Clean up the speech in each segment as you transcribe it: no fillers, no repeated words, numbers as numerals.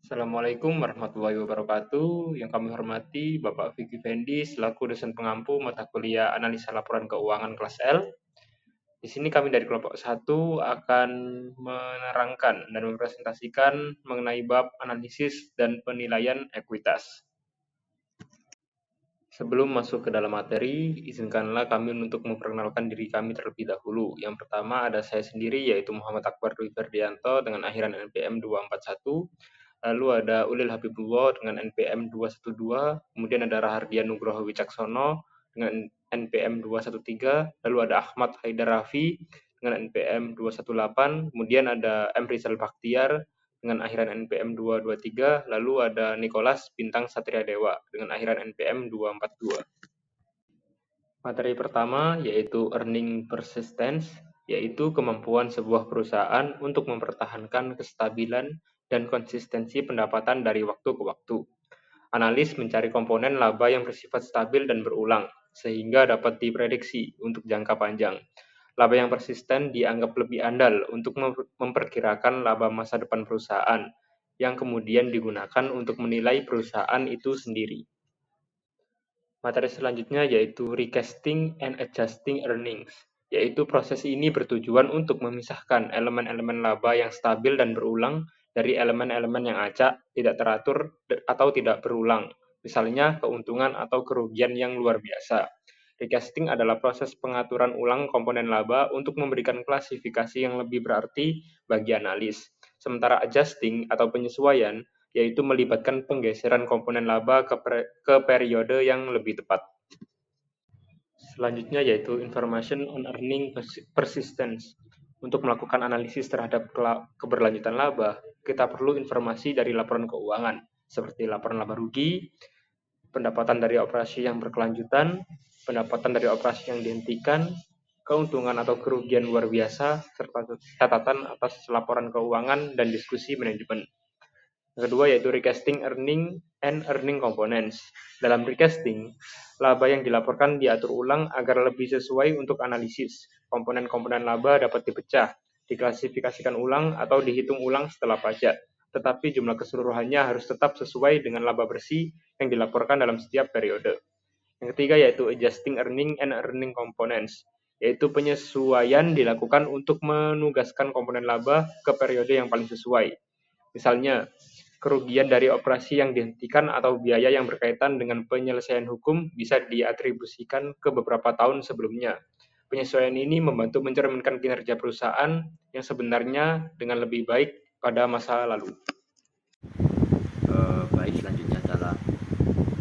Assalamualaikum warahmatullahi wabarakatuh. Yang kami hormati Bapak Vicky Fendi selaku dosen pengampu mata kuliah Analisa Laporan Keuangan kelas L. Di sini kami dari kelompok 1 akan menerangkan dan mempresentasikan mengenai bab analisis dan penilaian ekuitas. Sebelum masuk ke dalam materi, izinkanlah kami untuk memperkenalkan diri kami terlebih dahulu. Yang pertama ada saya sendiri yaitu Muhammad Akbar Dwi Ferdianto dengan akhiran NPM 241. Lalu ada Ulil Habibullah dengan NPM 212, kemudian ada Rahardian Nugroho Wicaksono dengan NPM 213, lalu ada Ahmad Haidar Rafi dengan NPM 218, kemudian ada M. Rizal Bakhtiar dengan akhiran NPM 223, lalu ada Nicholas Bintang Satria Dewa dengan akhiran NPM 242. Materi pertama yaitu earning persistence, yaitu kemampuan sebuah perusahaan untuk mempertahankan kestabilan dan konsistensi pendapatan dari waktu ke waktu. Analis mencari komponen laba yang bersifat stabil dan berulang, sehingga dapat diprediksi untuk jangka panjang. Laba yang persisten dianggap lebih andal untuk memperkirakan laba masa depan perusahaan, yang kemudian digunakan untuk menilai perusahaan itu sendiri. Materi selanjutnya yaitu recasting and adjusting earnings, yaitu proses ini bertujuan untuk memisahkan elemen-elemen laba yang stabil dan berulang dari elemen-elemen yang acak, tidak teratur, atau tidak berulang, misalnya keuntungan atau kerugian yang luar biasa. Recasting adalah proses pengaturan ulang komponen laba untuk memberikan klasifikasi yang lebih berarti bagi analis. Sementara adjusting atau penyesuaian yaitu melibatkan penggeseran komponen laba ke periode yang lebih tepat. Selanjutnya yaitu information on earning persistence. Untuk melakukan analisis terhadap keberlanjutan laba, kita perlu informasi dari laporan keuangan, seperti laporan laba rugi, pendapatan dari operasi yang berkelanjutan, pendapatan dari operasi yang dihentikan, keuntungan atau kerugian luar biasa, serta catatan atas laporan keuangan dan diskusi manajemen. Yang kedua yaitu recasting earning and earning components. Dalam recasting, laba yang dilaporkan diatur ulang agar lebih sesuai untuk analisis. Komponen-komponen laba dapat dipecah, diklasifikasikan ulang atau dihitung ulang setelah pajak. Tetapi jumlah keseluruhannya harus tetap sesuai dengan laba bersih yang dilaporkan dalam setiap periode. Yang ketiga yaitu adjusting earning and earning components, yaitu penyesuaian dilakukan untuk menugaskan komponen laba ke periode yang paling sesuai. Misalnya, kerugian dari operasi yang dihentikan atau biaya yang berkaitan dengan penyelesaian hukum bisa diatribusikan ke beberapa tahun sebelumnya. Penyesuaian ini membantu mencerminkan kinerja perusahaan yang sebenarnya dengan lebih baik pada masa lalu. Baik, selanjutnya adalah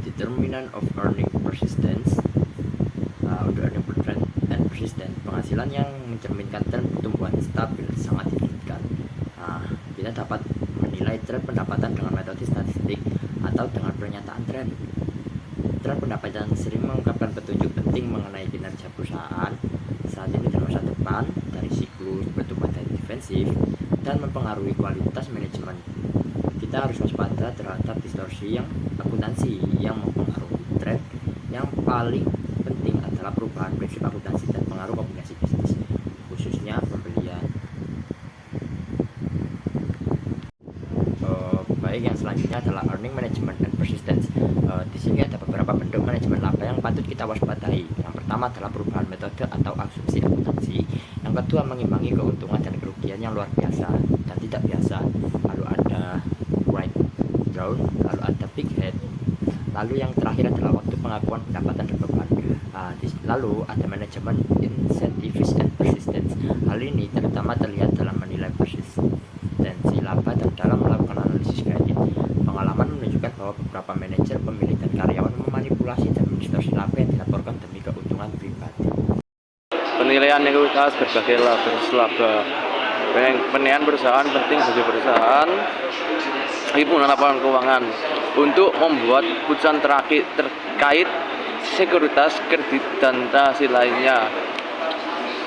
determinant of earning persistence. Untuk earning persistence, penghasilan yang mencerminkan tren pertumbuhan stabil sangat diinginkan. Kita dapat menilai tren pendapatan dengan metode statistik atau dengan pernyataan tren. Tren pendapatan sering mengungkapkan petunjuk penting mengenai kinerja perusahaan saat ini dan masa depan dari siklus pertumbuhan defensif dan mempengaruhi kualitas manajemen. Kita harus waspada terhadap distorsi yang akuntansi yang mempengaruhi tren. Yang paling penting adalah perubahan prinsip akuntansi dan pengaruh kombinasi bisnis, khususnya pembelian. Baik, yang selanjutnya adalah earning management and persistence. Di sini ada beberapa bentuk manajemen laba yang patut kita waspadai. Yang pertama adalah perubahan metode atau asumsi akuntansi. Yang kedua, mengimbangi keuntungan dan kerugian yang luar biasa dan tidak biasa. Lalu ada write down, lalu ada big head. Lalu yang terakhir adalah waktu pengakuan pendapatan dan beban. Lalu ada manajemen incentives and persistence. Hal ini terutama terlihat dalam menilai persistensi laba dan dalam melakukan analisis kredit. Pengalaman menunjukkan bahwa beberapa manajer, pemilik, dan karyawan memanipulasi dan mendistorsi laba yang dilaporkan demi keuntungan pribadi. Penilaian ekuitas berbagai laba. Penilaian perusahaan penting bagi perusahaan penggunaan laporan keuangan untuk membuat keputusan terkait sekuritas kredit dan hasil lainnya.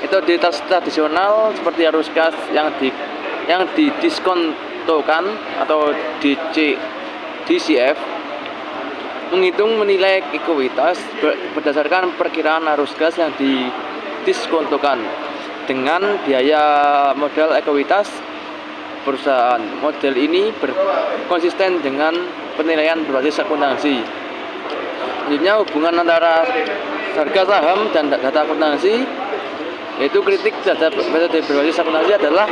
Metode tradisional seperti arus kas yang didiskontokan atau DCF menghitung menilai ekuitas berdasarkan perkiraan arus kas yang didiskontokan dengan biaya modal ekuitas perusahaan. Model ini konsisten dengan penilaian berbasis akuntansi. Selanjutnya, hubungan antara harga saham dan data akuntansi, yaitu kritik terhadap metode berbasis akuntansi adalah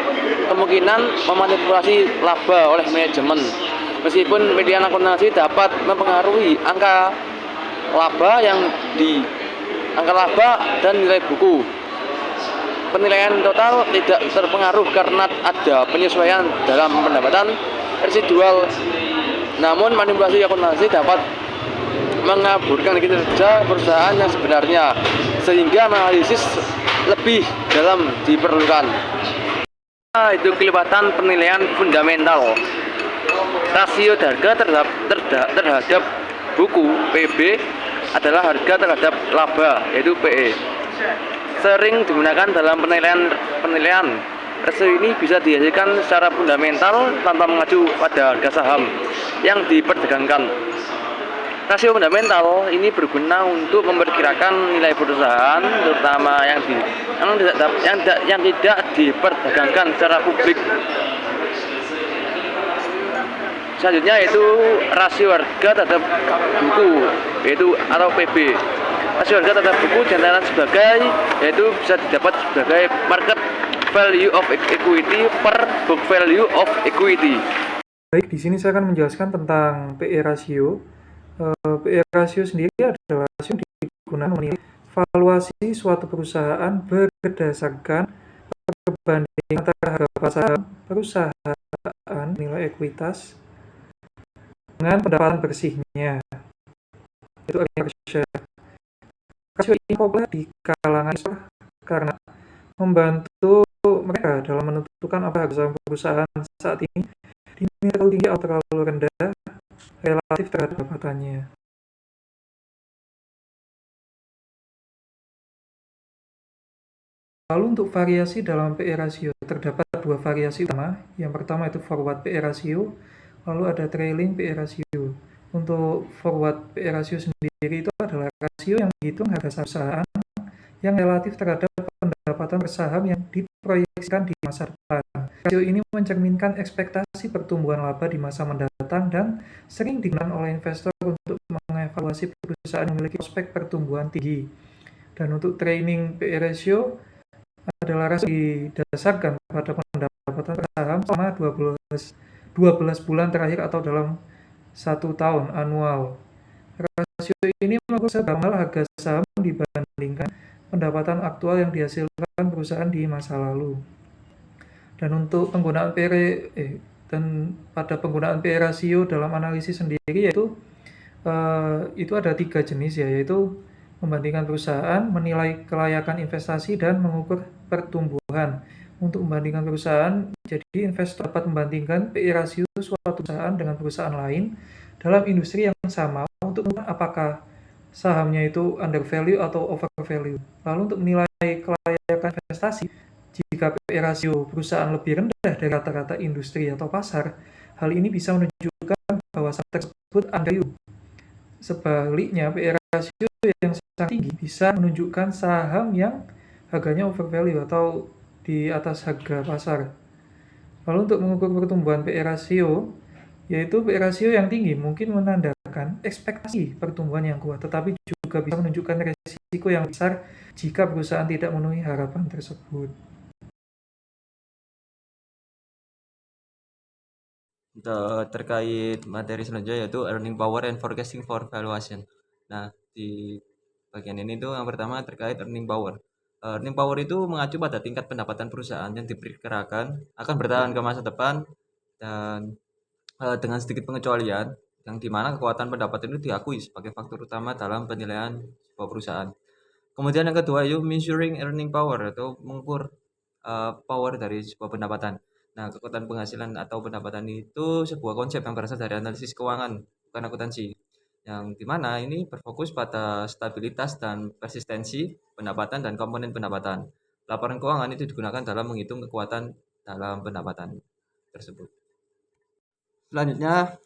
kemungkinan memanipulasi laba oleh manajemen. Meskipun median akuntansi dapat mempengaruhi angka laba dan nilai buku, penilaian total tidak terpengaruh karena ada penyesuaian dalam pendapatan residual. Namun manipulasi akuntansi dapat mengaburkan kinerja perusahaan yang sebenarnya, sehingga analisis lebih dalam diperlukan. Itu kelipatan penilaian fundamental. Rasio harga terhadap buku PB adalah harga terhadap laba, yaitu PE. Sering digunakan dalam penilaian. Rasio ini bisa dihasilkan secara fundamental tanpa mengacu pada harga saham yang diperdagangkan. Rasio fundamental ini berguna untuk memperkirakan nilai perusahaan, terutama yang tidak diperdagangkan secara publik. Selanjutnya yaitu rasio harga terhadap buku, yaitu atau PB. Rasio harga terhadap buku dinyatakan sebagai, yaitu bisa didapat sebagai market value of equity per book value of equity. Baik, di sini saya akan menjelaskan tentang PE ratio. PE ratio sendiri adalah rasio yang digunakan menilai valuasi suatu perusahaan berdasarkan perbandingan antara harga pasar perusahaan nilai ekuitas dengan pendapatan bersihnya, itu earnings per share. Rasio ini populer di kalangan investor karena membantu mereka dalam menentukan apa harga saham perusahaan saat ini dinilai terlalu tinggi atau terlalu rendah relatif terhadap pendapatannya. Lalu untuk variasi dalam PE ratio, terdapat dua variasi utama. Yang pertama itu forward PE ratio, lalu ada trailing PE ratio. Untuk forward PE ratio sendiri itu adalah rasio yang menghitung harga perusahaan yang relatif terhadap pendapatan per saham yang diproyeksikan di masa depan. Rasio ini mencerminkan ekspektasi pertumbuhan laba di masa mendatang dan sering digunakan oleh investor untuk mengevaluasi perusahaan yang memiliki prospek pertumbuhan tinggi. Dan untuk trailing PE ratio adalah rasio didasarkan pada pendapatan per saham selama 12 bulan terakhir atau dalam 1 tahun anual. Rasio ini mengukur seberapa harga saham dibandingkan pendapatan aktual yang dihasilkan perusahaan di masa lalu. Dan untuk penggunaan pada penggunaan PE ratio dalam analisis sendiri itu ada 3 jenis, yaitu membandingkan perusahaan, menilai kelayakan investasi, dan mengukur pertumbuhan. Untuk membandingkan perusahaan, jadi investor dapat membandingkan PE ratio suatu perusahaan dengan perusahaan lain dalam industri yang sama untuk menentukan apakah sahamnya itu under value atau over value. Lalu untuk menilai kelayakan investasi, jika PE rasio perusahaan lebih rendah dari rata-rata industri atau pasar, hal ini bisa menunjukkan bahwa saham tersebut under value. Sebaliknya, PE rasio yang sangat tinggi bisa menunjukkan saham yang harganya over value atau di atas harga pasar. Lalu untuk mengukur pertumbuhan PE rasio, yaitu PE rasio yang tinggi mungkin menandakan ekspektasi pertumbuhan yang kuat, tetapi juga bisa menunjukkan resiko yang besar jika perusahaan tidak memenuhi harapan tersebut. Terkait materi selanjutnya yaitu earning power and forecasting for valuation. Nah, di bagian ini tuh yang pertama terkait earning power. Earning power itu mengacu pada tingkat pendapatan perusahaan yang diperkirakan akan bertahan ke masa depan dan dengan sedikit pengecualian yang dimana kekuatan pendapatan itu diakui sebagai faktor utama dalam penilaian sebuah perusahaan. Kemudian yang kedua yaitu measuring earning power atau mengukur power dari sebuah pendapatan. Nah, kekuatan penghasilan atau pendapatan itu sebuah konsep yang berasal dari analisis keuangan, bukan akuntansi. Yang dimana ini berfokus pada stabilitas dan persistensi pendapatan dan komponen pendapatan. Laporan keuangan itu digunakan dalam menghitung kekuatan dalam pendapatan tersebut. Selanjutnya,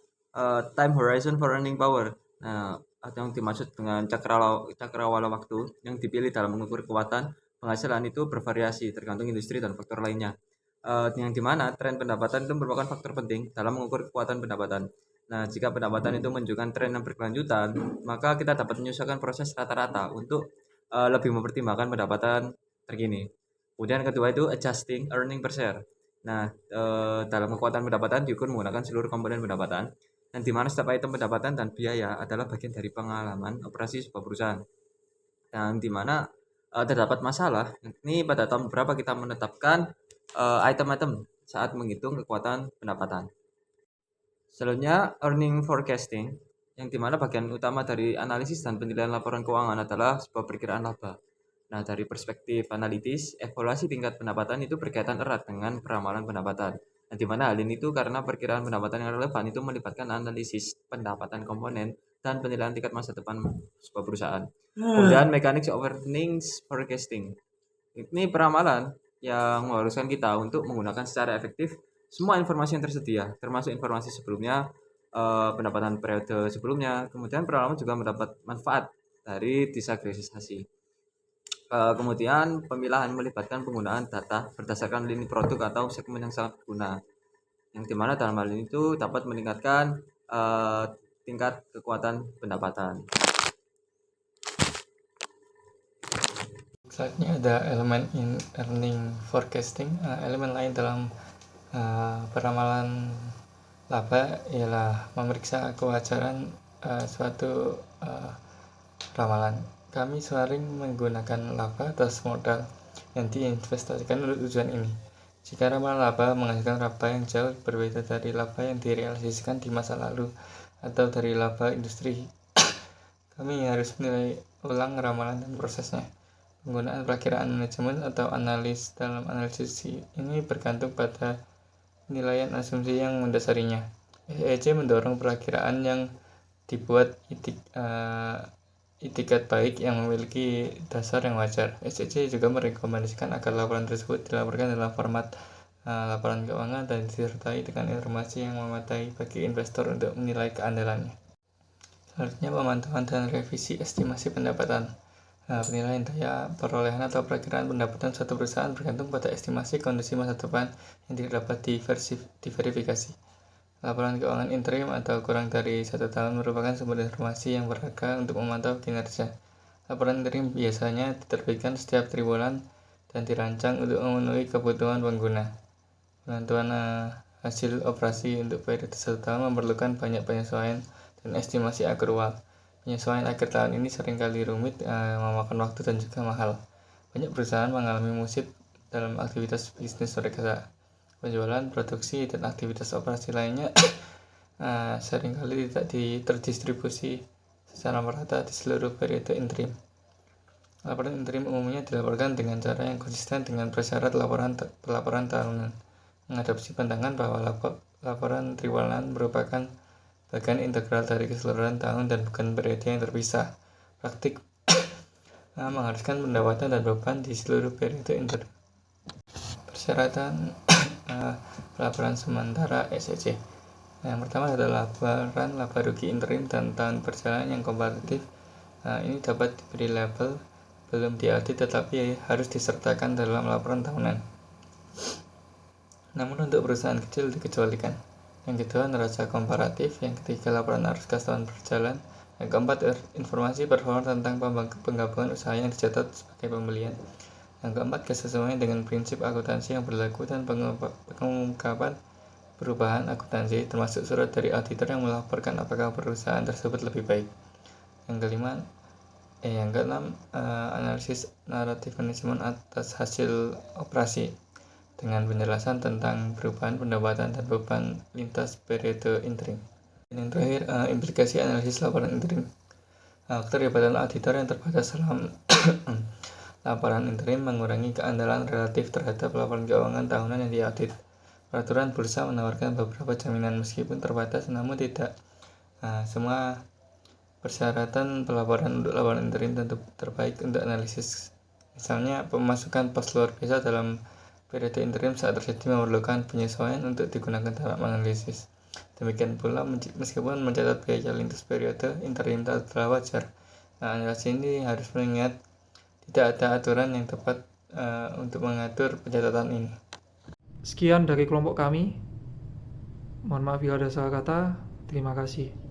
time horizon for earning power. Nah, atau yang dimaksud dengan cakrawala waktu yang dipilih dalam mengukur kekuatan penghasilan itu bervariasi tergantung industri dan faktor lainnya. yang dimana tren pendapatan itu merupakan faktor penting dalam mengukur kekuatan pendapatan. Nah, jika pendapatan itu menunjukkan tren yang berkelanjutan, maka kita dapat menyesuaikan proses rata-rata untuk lebih mempertimbangkan pendapatan terkini. Kemudian kedua itu adjusting earning per share. Nah, dalam kekuatan pendapatan diukur menggunakan seluruh komponen pendapatan, yang dimana setiap item pendapatan dan biaya adalah bagian dari pengalaman operasi sebuah perusahaan. Yang dimana terdapat masalah, ini pada tahun berapa kita menetapkan item-item saat menghitung kekuatan pendapatan. Selanjutnya, earning forecasting, yang dimana bagian utama dari analisis dan penilaian laporan keuangan adalah sebuah perkiraan laba. Nah, dari perspektif analitis, evaluasi tingkat pendapatan itu berkaitan erat dengan peramalan pendapatan. Nah, dimana hal ini itu karena perkiraan pendapatan yang relevan itu melibatkan analisis pendapatan komponen dan penilaian tingkat masa depan sebuah perusahaan. Kemudian, mechanics of earnings forecasting. Ini peramalan yang mengharuskan kita untuk menggunakan secara efektif semua informasi yang tersedia, termasuk informasi sebelumnya, pendapatan periode sebelumnya. Kemudian peralaman juga mendapat manfaat dari disagregisasi. Kemudian pemilahan melibatkan penggunaan data berdasarkan lini produk atau segmen yang sangat berguna, yang dimana dalam hal ini itu dapat meningkatkan tingkat kekuatan pendapatan. Selanjutnya ada elemen in earning forecasting. Elemen lain dalam peramalan laba ialah memeriksa kewajaran suatu ramalan. Kami sering menggunakan laba atas modal yang diinvestasikan untuk tujuan ini. Jika ramalan laba menghasilkan laba yang jauh berbeda dari laba yang direalisasikan di masa lalu atau dari laba industri, kami harus menilai ulang ramalan dan prosesnya. Penggunaan perakiraan manajemen atau analis dalam analisis ini bergantung pada penilaian asumsi yang mendasarinya. SEC mendorong perakiraan yang dibuat itikat baik yang memiliki dasar yang wajar. SEC juga merekomendasikan agar laporan tersebut dilaporkan dalam format laporan keuangan dan disertai dengan informasi yang memadai bagi investor untuk menilai keandalannya. Selanjutnya, pemantauan dan revisi estimasi pendapatan. Penilaian daya perolehan atau perakiraan pendapatan suatu perusahaan bergantung pada estimasi kondisi masa depan yang tidak dapat diverifikasi. Laporan keuangan interim atau kurang dari 1 tahun merupakan sumber informasi yang berharga untuk memantau kinerja. Laporan interim biasanya diterbitkan setiap triwulan dan dirancang untuk memenuhi kebutuhan pengguna. Penentuan hasil operasi untuk periode 1 tahun memerlukan banyak penyesuaian dan estimasi akrual. Penyesuaian akhir tahun ini seringkali rumit, memakan waktu dan juga mahal. Banyak perusahaan mengalami musib dalam aktivitas bisnis mereka. Penjualan, produksi, dan aktivitas operasi lainnya seringkali tidak terdistribusi secara merata di seluruh periode interim. Laporan interim umumnya dilaporkan dengan cara yang konsisten dengan prasyarat pelaporan tahunan. Mengadopsi pandangan bahwa laporan triwulan merupakan bagian integral dari keseluruhan tahun dan bukan periode yang terpisah. Praktik mengharuskan pendapatan dan beban di seluruh periode interim. Persyaratan pelaporan sementara SEC. Yang pertama adalah laporan laba rugi interim dan tahun berjalan yang komparatif. Ini dapat diberi label belum diaudit tetapi harus disertakan dalam laporan tahunan. Namun untuk perusahaan kecil dikecualikan. Yang kedua, neraca komparatif. Yang ketiga, laporan arus kas tahun berjalan. Yang keempat, informasi performa tentang penggabungan usaha yang dicatat sebagai pembelian. Yang keempat, kesesuaian dengan prinsip akuntansi yang berlaku dan pengungkapan perubahan akuntansi, termasuk surat dari auditor yang melaporkan apakah perusahaan tersebut lebih baik. Yang keenam, analisis naratif manajemen atas hasil operasi dengan penjelasan tentang perubahan pendapatan dan beban lintas periode interim. Dan yang terakhir, implikasi analisis laporan interim. Keterlibatan auditor yang terbatas dalam laporan interim mengurangi keandalan relatif terhadap laporan keuangan tahunan yang diaudit. Peraturan bursa menawarkan beberapa jaminan meskipun terbatas, namun tidak semua persyaratan pelaporan untuk laporan interim tentu terbaik untuk analisis. Misalnya, pemasukan pos luar biasa dalam periode interim saat terjadi memerlukan penyesuaian untuk digunakan dalam analisis. Demikian pula, meskipun mencatat biaya lintas periode interim telah wajar, analisis ini harus mengingat tidak ada aturan yang tepat untuk mengatur pencatatan ini. Sekian dari kelompok kami. Mohon maaf bila ada salah kata. Terima kasih.